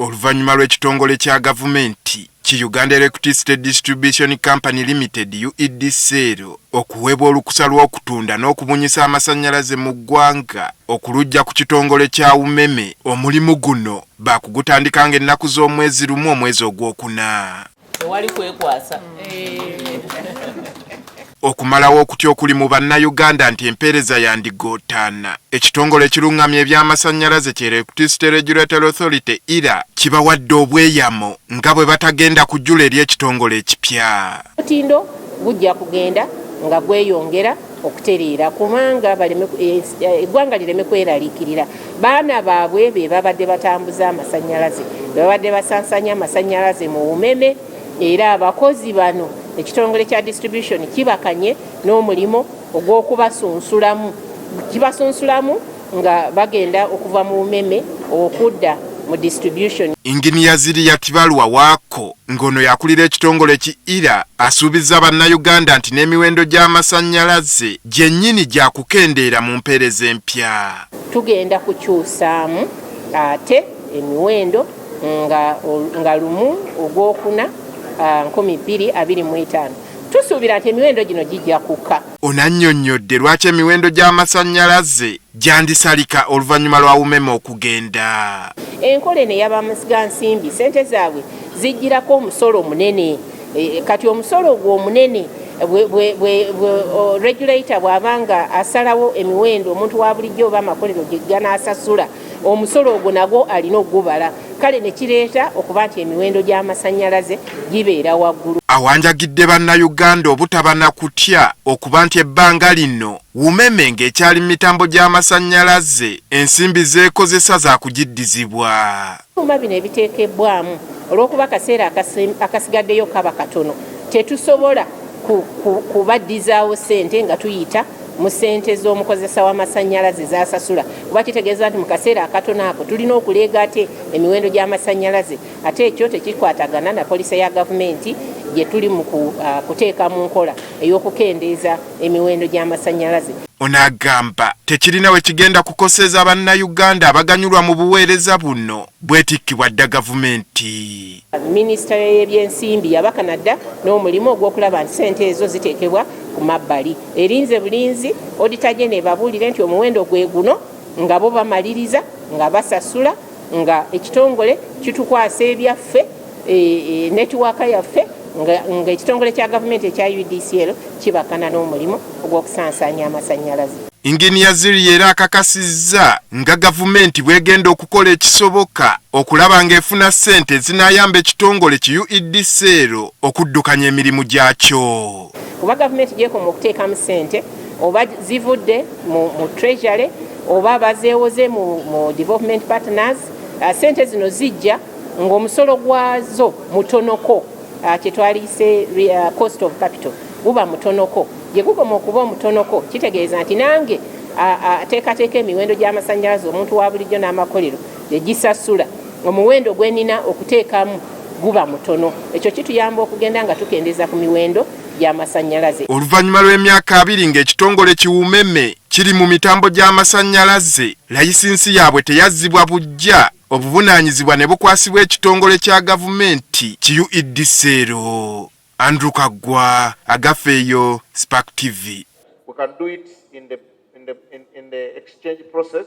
Oluvannyuma lw'ekitongole kya gavumenti ki Uganda Electricity Distribution Company Limited UEDCL okuweebwa olukusa lw'okutunda n'okubunyisa amasannyalaze mu ggwanga okuluggya ku kitongole kya UMEME, omulimu guno baakugutandikanga ennaku z'omwezi lumu omwezi ogwokuna. Tewali kwekwasa. Okumalawo okutya okuli mu bannayuganda nti empeereza yandigootaana, ekitongole ekiruŋŋamya eby'amasannyalaze ki Electricity Regulatory Authority ERA kibawadde obweyamo nga bwe batagenda kujjula eri ekitongole ekipya. Omutindo gujja kugenda nga gweyongera okutereera kubanga eggwanga lireme kweraliikirira. Baana baabwe be babadde batambuza amasannyalaze, be babadde basansanya amasannyalaze mu UMEME, era abakozi bano ekitongole kya distribution kibakanye n'omulimu ogw'okubasunsulamu. Kibasunsulamu nga bagenda okuva mu UMEME okudda mu distribution. Inginiya Ziriya Tibalwa Waako ngono yakulira ekitongole ki ERA asuubiza bannayuganda nti n'emiwendo gy'amasannyalaze gyennyini gya kukendeera mu mpeereza empya. Tugenda kukyusaamu ate emiwendo nga lumu ogwokuna 2025. Tusuubira nti emiwendo gino gijja kukka. Onannyonnyodde lwaki emiwendo gy'amasannyalaze gyandisalika oluvannyuma lwa UMEME okugenda. Enkola eno ey'abamasiga nsimbi ssente zaabwe zijjirako omusolo munene. Kati omusolo ogwo omunene regulator bw'abanga asalawo emiwendo omuntu wa bulijjo oba amakolero gye ganaasasula, omusolo ogwo nagwo alina okugubala. Kale ne kireeta okuba nti emiwendo gy'amasannyalaze gibeera waggulu. Awanjagidde bannayuganda obutaba na kutya okuba nti ebbanga lino UMEME ng'ekyali mitambo gy'amasannyalaze ensimbi zeekozesa za kugiddizibwa. Byuma bino ebiteekebbwamu olw'okuba akaseera akasigaddeyo kaba katono, tetusobola kubaddizaawo ssente nga tuyita mu ssente z'omukozesa w'amasannyalaze zasasula. Kuba kitegeeza nti mu kaseera akatono ako tulina okuleega ate emiwendo gy'amasannyalaze, ate ekyo tekikwatagana na poliisi ya gavumenti gye tuli mu kuteeka mu nkola ey'okukendeeza emiwendo gy'amasannyalaze. Onagamba tekirina we kigenda kukoseza bannayuganda abaganyulwa mu buweereza buno bwetikkibwa dda gavumenti. Minisita y'ebyensimbi yabakanadda n'omulimu ogw'okulaba nti ssente ezo ziteekebwa ku mabbali. Erinze bulinzi odita gye nebabuulire nti omuwendo gwe guno nga bo bamaliriza nga basasula nga ekitongole kitukwasa ebyaffe netiwaaka yaffe nga ekitongole kya gavumenti ekya UEDCL kibakana n'omulimu ogw'okusansanya amasannyalaze. Inginiya Ziriya era akakasizza nga gavumenti bwegenda okukola ekisoboka okulaba ng'efuna ssente ezinaayamba ekitongole ki UEDCL okuddukanya emirimu gyakyo. Kuba gavumenti gyekoma okuteekamu ssente oba zivudde mu treasury oba bazeewoze mu development partners, ssente zino zijja ng'omusolo gwazo mutonoko, kyetwaliyise cost of capital guba mutonoko. Gye gukoma okuba omutonoko kitegeeza nti nange ateekateeka emiwendo gy'amasannyalaze omuntu wa bulijjo n'amakolero gye gisasula, omuwendo gwe nina okuteekamu guba mutono. Ekyo kituyamba okugenda nga tukendeeza ku miwendo gy'amasannyalaze. Oluvannyuma lw'emyaka 2 ng'ekitongole ki UMEME kiri mu mitambo gy'amasannyalaze, layisinsi yaabwe teyazzibwa buggya, obuvunaanyizibwa ne bukwasibwa ekitongole kya gavumenti ki UEDCL. Andrew Kagwa, Agafeeyo, Spark TV. We can do it in the exchange process.